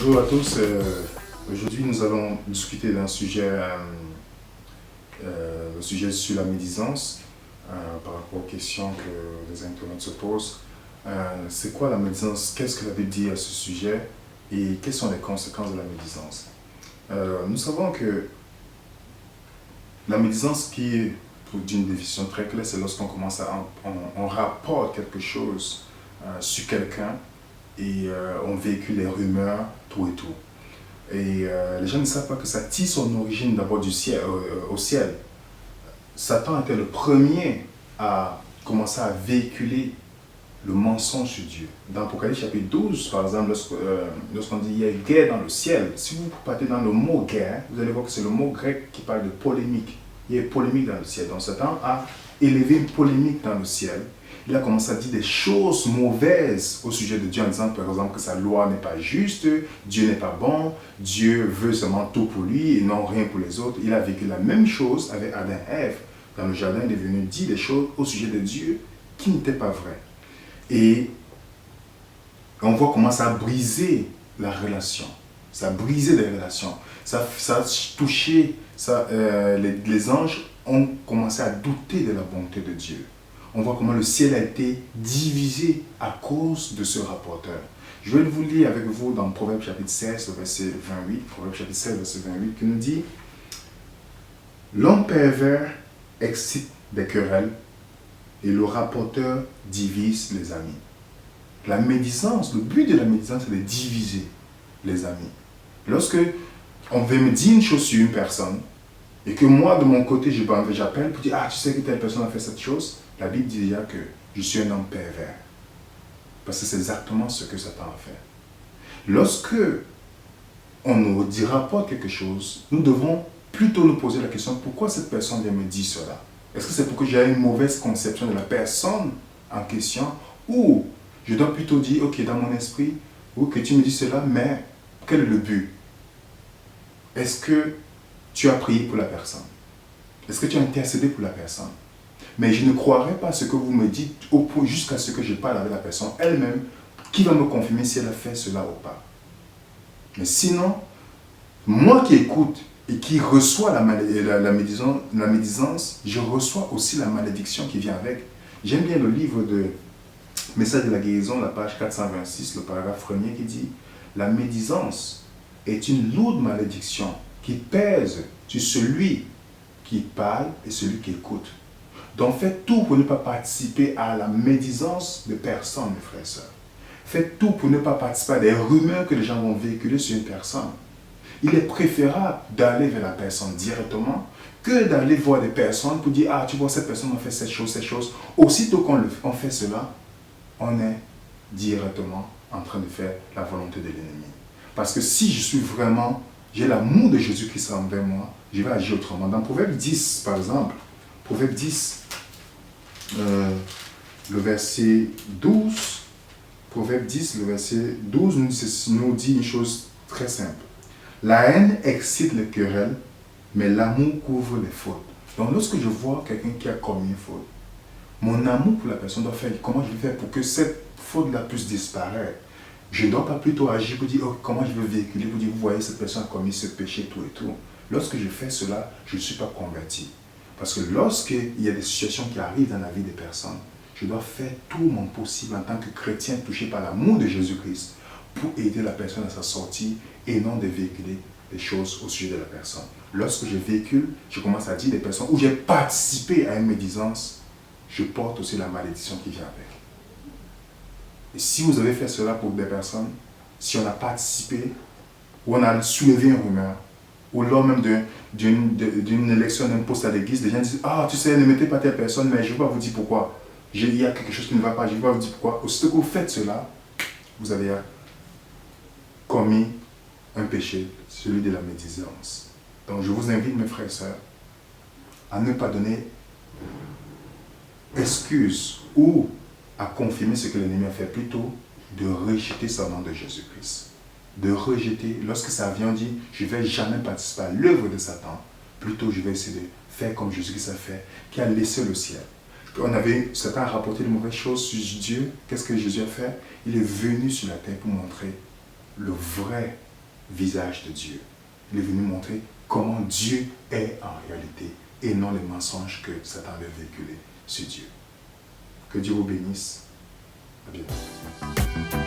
Bonjour à tous. Aujourd'hui, nous allons discuter d'un sujet, le sujet sur la médisance, par rapport aux questions que les internautes se posent. C'est quoi la médisance? Qu'est-ce que la Bible dit à ce sujet? Et quelles sont les conséquences de la médisance? Nous savons que la médisance, qui est, d'une définition très claire, c'est lorsqu'on commence on rapporte quelque chose sur quelqu'un et on véhicule les rumeurs, tout et tout. Et les gens ne savent pas que ça tire son origine d'abord du ciel, au ciel. Satan était le premier à commencer à véhiculer le mensonge sur Dieu. Dans Apocalypse chapitre 12, par exemple, lorsqu'on dit il y a guerre dans le ciel, si vous partez dans le mot guerre, vous allez voir que c'est le mot grec qui parle de polémique. Il y a une polémique dans le ciel. Donc Satan a élevé une polémique dans le ciel. Il a commencé à dire des choses mauvaises au sujet de Dieu en disant par exemple que sa loi n'est pas juste, Dieu n'est pas bon, Dieu veut seulement tout pour lui et non rien pour les autres. Il a vécu la même chose avec Adam et Ève. Dans le jardin, il est venu dire des choses au sujet de Dieu qui n'étaient pas vraies. Et on voit comment ça a brisé la relation. Ça a brisé les relations. Ça a touché, les anges ont commencé à douter de la bonté de Dieu. On voit comment le ciel a été divisé à cause de ce rapporteur. Je vais vous lire avec vous dans Proverbe chapitre 16, verset 28, Proverbe chapitre 16, verset 28, qui nous dit « L'homme pervers excite des querelles et le rapporteur divise les amis. » La médisance, le but de la médisance, c'est de diviser les amis. Lorsque on veut me dire une chose sur une personne, et que moi, de mon côté, j'appelle pour dire « Ah, tu sais que telle personne a fait cette chose », la Bible dit déjà que je suis un homme pervers. Parce que c'est exactement ce que Satan a fait. Lorsque on nous rapporte quelque chose, nous devons plutôt nous poser la question, pourquoi cette personne vient me dire cela? Est-ce que c'est pour que j'ai une mauvaise conception de la personne en question? Ou je dois plutôt dire, ok, dans mon esprit, ou que tu me dis cela, mais quel est le but? Est-ce que tu as prié pour la personne? Est-ce que tu as intercédé pour la personne? Mais je ne croirai pas ce que vous me dites au point jusqu'à ce que je parle avec la personne elle-même qui va me confirmer si elle a fait cela ou pas. Mais sinon, moi qui écoute et qui reçois la médisance, je reçois aussi la malédiction qui vient avec. J'aime bien le livre de Message de la guérison, la page 426, le paragraphe premier qui dit « La médisance est une lourde malédiction qui pèse sur celui qui parle et celui qui écoute. » Donc faites tout pour ne pas participer à la médisance de personnes, mes frères et sœurs. Faites tout pour ne pas participer à des rumeurs que les gens vont véhiculer sur une personne. Il est préférable d'aller vers la personne directement que d'aller voir des personnes pour dire « Ah, tu vois, cette personne a fait cette chose. » Aussitôt qu'on fait cela, on est directement en train de faire la volonté de l'ennemi. Parce que si je suis vraiment, j'ai l'amour de Jésus-Christ envers moi, je vais agir autrement. Dans Proverbe 10, par exemple, Proverbe 10, le verset 12, Proverbe 10, le verset 12 nous dit une chose très simple. La haine excite les querelles, mais l'amour couvre les fautes. Donc lorsque je vois quelqu'un qui a commis une faute, mon amour pour la personne doit faire comment je vais faire pour que cette faute-là puisse disparaître. Je ne dois pas plutôt agir pour dire oh, comment je vais véhiculer, pour dire vous voyez cette personne a commis ce péché, tout et tout. Lorsque je fais cela, je ne suis pas converti. Parce que lorsqu'il y a des situations qui arrivent dans la vie des personnes, je dois faire tout mon possible en tant que chrétien touché par l'amour de Jésus-Christ pour aider la personne à sa sortie et non de véhiculer des choses au sujet de la personne. Lorsque je véhicule, je commence à dire des personnes où j'ai participé à une médisance, je porte aussi la malédiction qui vient avec. Et si vous avez fait cela pour des personnes, si on a participé, ou on a soulevé une rumeur, ou lors même d'une élection d'un poste à l'église, les gens disent « Ah, tu sais, ne mettez pas telle personne, mais je ne vais pas vous dire pourquoi. Il y a quelque chose qui ne va pas, je ne vais pas vous dire pourquoi. » Aussitôt que vous faites cela, vous avez commis un péché, celui de la médisance. Donc je vous invite, mes frères et sœurs, à ne pas donner excuse ou à confirmer ce que l'ennemi a fait, plutôt de rejeter ce nom de Jésus-Christ. De rejeter, lorsque ça vient, on dit, je ne vais jamais participer à l'œuvre de Satan, plutôt je vais essayer de faire comme Jésus-Christ a fait, qui a laissé le ciel. Satan a rapporté de mauvaises choses sur Dieu. Qu'est-ce que Jésus a fait? Il est venu sur la terre pour montrer le vrai visage de Dieu. Il est venu montrer comment Dieu est en réalité et non les mensonges que Satan avait véhiculés sur Dieu. Que Dieu vous bénisse. À bientôt.